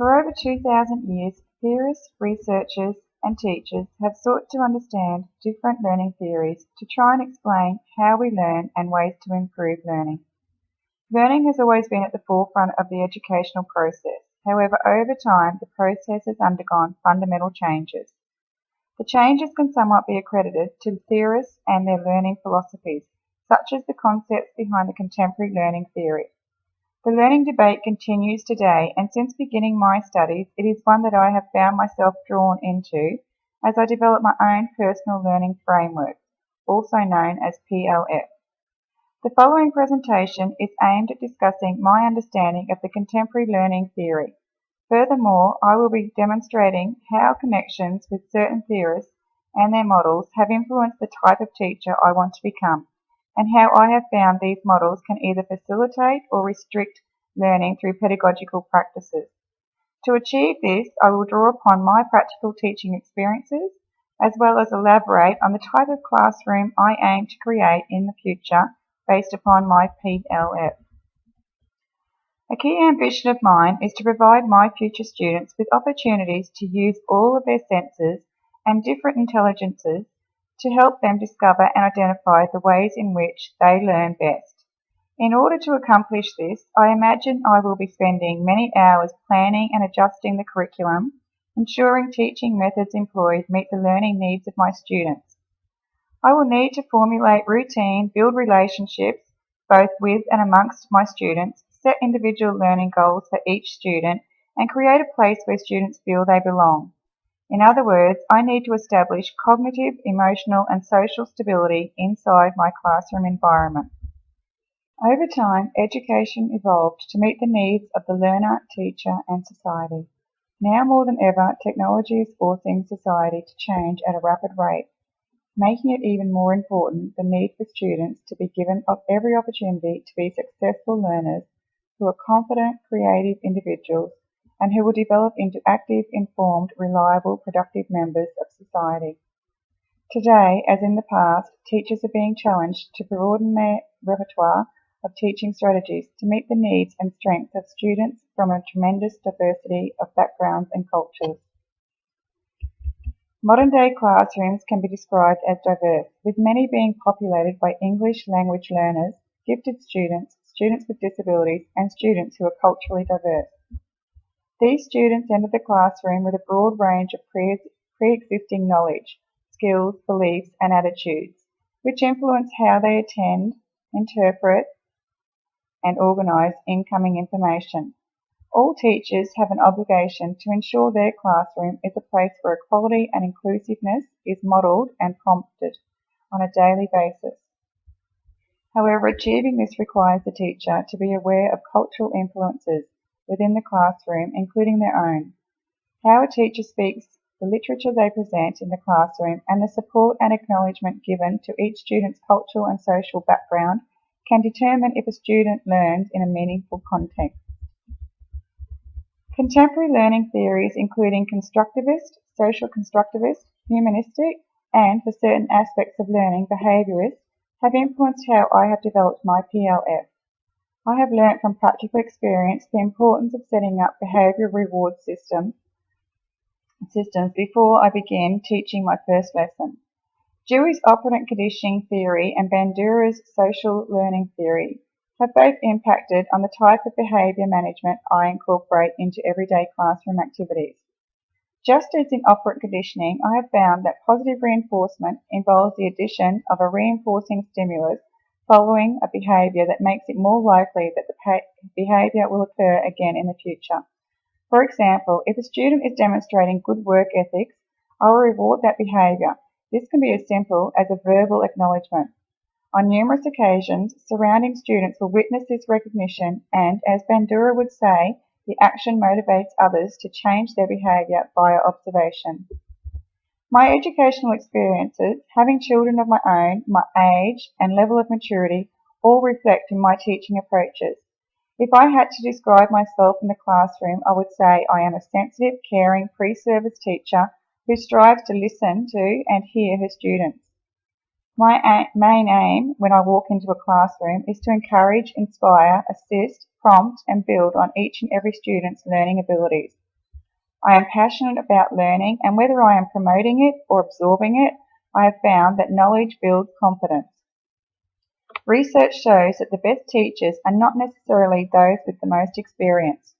For over 2,000 years, theorists, researchers, and teachers have sought to understand different learning theories to try and explain how we learn and ways to improve learning. Learning has always been at the forefront of the educational process. However, over time, the process has undergone fundamental changes. The changes can somewhat be accredited to theorists and their learning philosophies, such as the concepts behind the contemporary learning theory. The learning debate continues today, and since beginning my studies, it is one that I have found myself drawn into as I develop my own personal learning framework, also known as PLF. The following presentation is aimed at discussing my understanding of the contemporary learning theory. Furthermore, I will be demonstrating how connections with certain theorists and their models have influenced the type of teacher I want to become, and how I have found these models can either facilitate or restrict learning through pedagogical practices. To achieve this, I will draw upon my practical teaching experiences, as well as elaborate on the type of classroom I aim to create in the future based upon my PLF. A key ambition of mine is to provide my future students with opportunities to use all of their senses and different intelligences to help them discover and identify the ways in which they learn best. In order to accomplish this, I imagine I will be spending many hours planning and adjusting the curriculum, ensuring teaching methods employed meet the learning needs of my students. I will need to formulate routine, build relationships, both with and amongst my students, set individual learning goals for each student, and create a place where students feel they belong. In other words, I need to establish cognitive, emotional, and social stability inside my classroom environment. Over time, education evolved to meet the needs of the learner, teacher, and society. Now more than ever, technology is forcing society to change at a rapid rate, making it even more important the need for students to be given every opportunity to be successful learners who are confident, creative individuals and who will develop into active, informed, reliable, productive members of society. Today, as in the past, teachers are being challenged to broaden their repertoire of teaching strategies to meet the needs and strengths of students from a tremendous diversity of backgrounds and cultures. Modern-day classrooms can be described as diverse, with many being populated by English language learners, gifted students, students with disabilities, and students who are culturally diverse. These students enter the classroom with a broad range of pre-existing knowledge, skills, beliefs, and attitudes, which influence how they attend, interpret, and organise incoming information. All teachers have an obligation to ensure their classroom is a place where equality and inclusiveness is modelled and prompted on a daily basis. However, achieving this requires the teacher to be aware of cultural influences within the classroom, including their own. How a teacher speaks, the literature they present in the classroom, and the support and acknowledgement given to each student's cultural and social background can determine if a student learns in a meaningful context. Contemporary learning theories, including constructivist, social constructivist, humanistic, and, for certain aspects of learning, behaviourist, have influenced how I have developed my PLF. I have learnt from practical experience the importance of setting up behavioural reward systems before I begin teaching my first lesson. Dewey's operant conditioning theory and Bandura's social learning theory have both impacted on the type of behaviour management I incorporate into everyday classroom activities. Just as in operant conditioning, I have found that positive reinforcement involves the addition of a reinforcing stimulus following a behaviour that makes it more likely that the behaviour will occur again in the future. For example, if a student is demonstrating good work ethics, I will reward that behaviour. This can be as simple as a verbal acknowledgement. On numerous occasions, surrounding students will witness this recognition and, as Bandura would say, the action motivates others to change their behaviour via observation. My educational experiences, having children of my own, my age and level of maturity, all reflect in my teaching approaches. If I had to describe myself in the classroom, I would say I am a sensitive, caring, pre-service teacher who strives to listen to and hear her students. My main aim when I walk into a classroom is to encourage, inspire, assist, prompt and build on each and every student's learning abilities. I am passionate about learning, and whether I am promoting it or absorbing it, I have found that knowledge builds confidence. Research shows that the best teachers are not necessarily those with the most experience.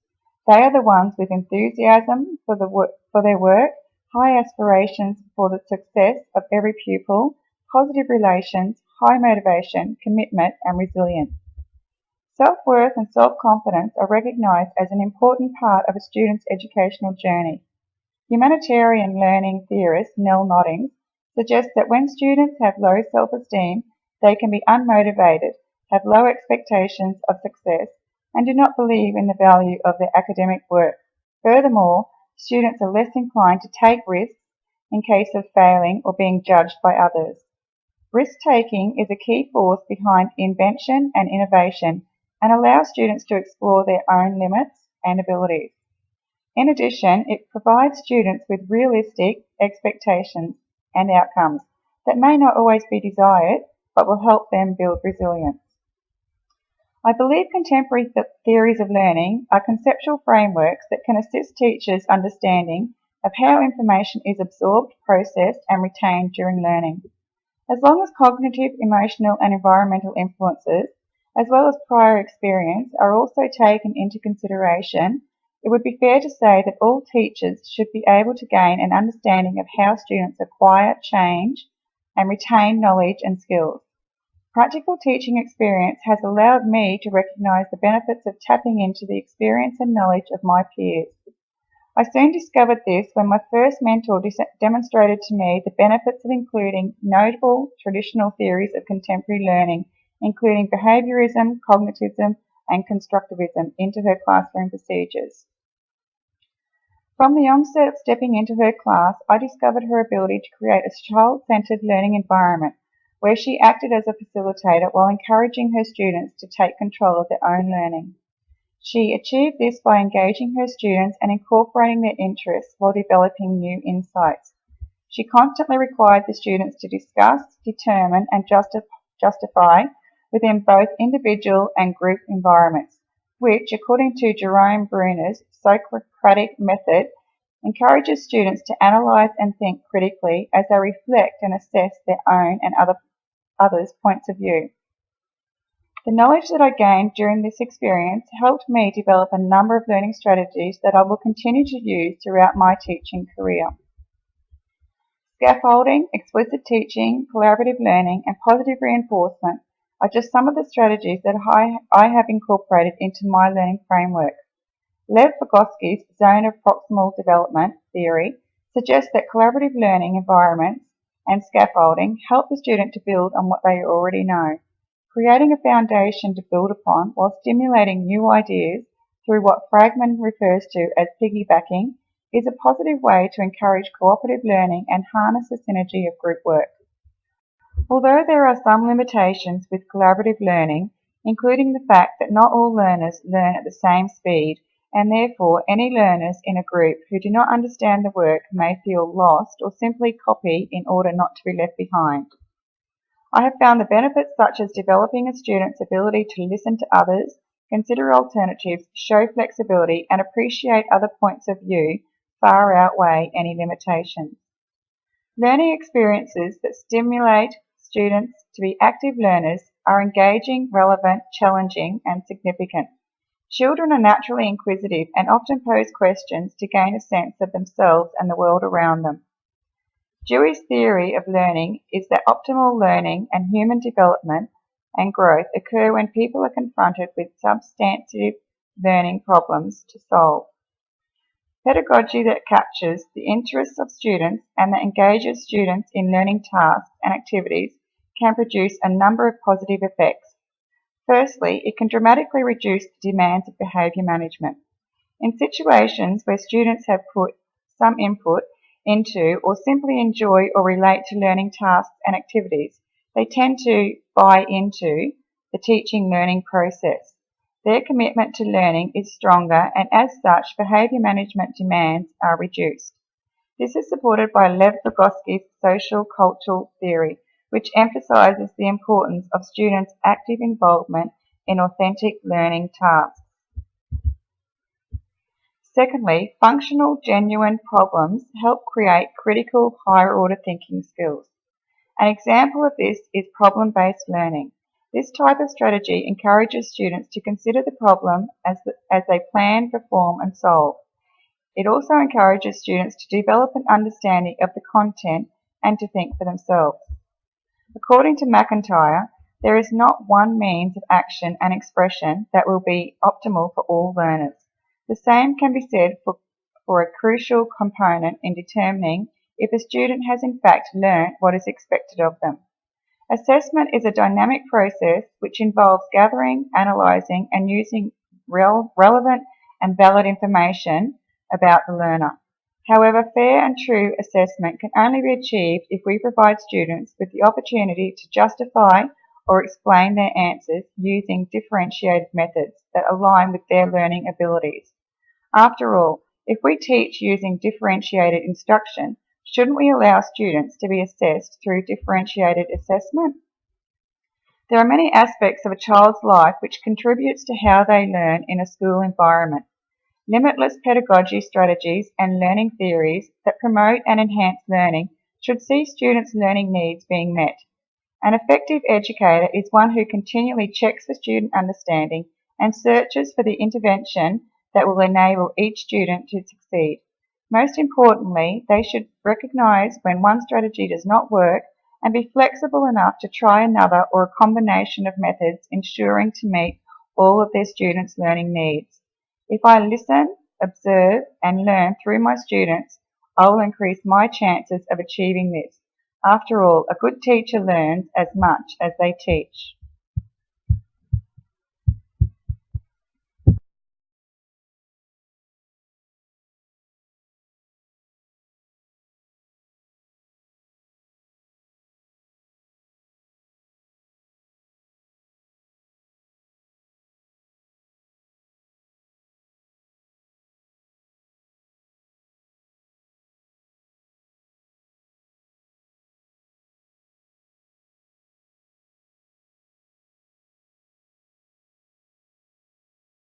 They are the ones with enthusiasm for their work, high aspirations for the success of every pupil, positive relations, high motivation, commitment, and resilience. Self-worth and self-confidence are recognised as an important part of a student's educational journey. Humanitarian learning theorist Nell Noddings suggests that when students have low self-esteem, they can be unmotivated, have low expectations of success, and do not believe in the value of their academic work. Furthermore, students are less inclined to take risks in case of failing or being judged by others. Risk-taking is a key force behind invention and innovation and allows students to explore their own limits and abilities. In addition, it provides students with realistic expectations and outcomes that may not always be desired, but will help them build resilience. I believe contemporary theories of learning are conceptual frameworks that can assist teachers' understanding of how information is absorbed, processed, and retained during learning. As long as cognitive, emotional, and environmental influences, as well as prior experience, are also taken into consideration, it would be fair to say that all teachers should be able to gain an understanding of how students acquire, change, and retain knowledge and skills. Practical teaching experience has allowed me to recognise the benefits of tapping into the experience and knowledge of my peers. I soon discovered this when my first mentor demonstrated to me the benefits of including notable traditional theories of contemporary learning, including behaviourism, cognitivism, and constructivism, into her classroom procedures. From the onset of stepping into her class, I discovered her ability to create a child-centred learning environment where she acted as a facilitator while encouraging her students to take control of their own learning. She achieved this by engaging her students and incorporating their interests while developing new insights. She constantly required the students to discuss, determine, and justify within both individual and group environments, which, according to Jerome Bruner's Socratic method, encourages students to analyse and think critically as they reflect and assess their own and others' points of view. The knowledge that I gained during this experience helped me develop a number of learning strategies that I will continue to use throughout my teaching career. Scaffolding, explicit teaching, collaborative learning, and positive reinforcement are just some of the strategies that I have incorporated into my learning framework. Lev Vygotsky's zone of proximal development theory suggests that collaborative learning environments and scaffolding help the student to build on what they already know. Creating a foundation to build upon while stimulating new ideas through what Fragman refers to as piggybacking is a positive way to encourage cooperative learning and harness the synergy of group work. Although there are some limitations with collaborative learning, including the fact that not all learners learn at the same speed, and therefore any learners in a group who do not understand the work may feel lost or simply copy in order not to be left behind. I have found the benefits such as developing a student's ability to listen to others, consider alternatives, show flexibility, and appreciate other points of view far outweigh any limitations. Learning experiences that stimulate students to be active learners are engaging, relevant, challenging, and significant. Children are naturally inquisitive and often pose questions to gain a sense of themselves and the world around them. Dewey's theory of learning is that optimal learning and human development and growth occur when people are confronted with substantive learning problems to solve. Pedagogy that captures the interests of students and that engages students in learning tasks and activities can produce a number of positive effects. Firstly, it can dramatically reduce the demands of behaviour management. In situations where students have put some input into or simply enjoy or relate to learning tasks and activities, they tend to buy into the teaching learning process. Their commitment to learning is stronger, and as such, behaviour management demands are reduced. This is supported by Lev Vygotsky's social cultural theory, which emphasises the importance of students' active involvement in authentic learning tasks. Secondly, functional, genuine problems help create critical, higher-order thinking skills. An example of this is problem-based learning. This type of strategy encourages students to consider the problem as they plan, perform, and solve. It also encourages students to develop an understanding of the content and to think for themselves. According to McIntyre, there is not one means of action and expression that will be optimal for all learners. The same can be said for a crucial component in determining if a student has in fact learnt what is expected of them. Assessment is a dynamic process which involves gathering, analysing and using relevant and valid information about the learner. However, fair and true assessment can only be achieved if we provide students with the opportunity to justify or explain their answers using differentiated methods that align with their learning abilities. After all, if we teach using differentiated instruction, shouldn't we allow students to be assessed through differentiated assessment? There are many aspects of a child's life which contributes to how they learn in a school environment. Limitless pedagogy strategies and learning theories that promote and enhance learning should see students' learning needs being met. An effective educator is one who continually checks for student understanding and searches for the intervention that will enable each student to succeed. Most importantly, they should recognise when one strategy does not work and be flexible enough to try another or a combination of methods ensuring to meet all of their students' learning needs. If I listen, observe and learn through my students, I will increase my chances of achieving this. After all, a good teacher learns as much as they teach.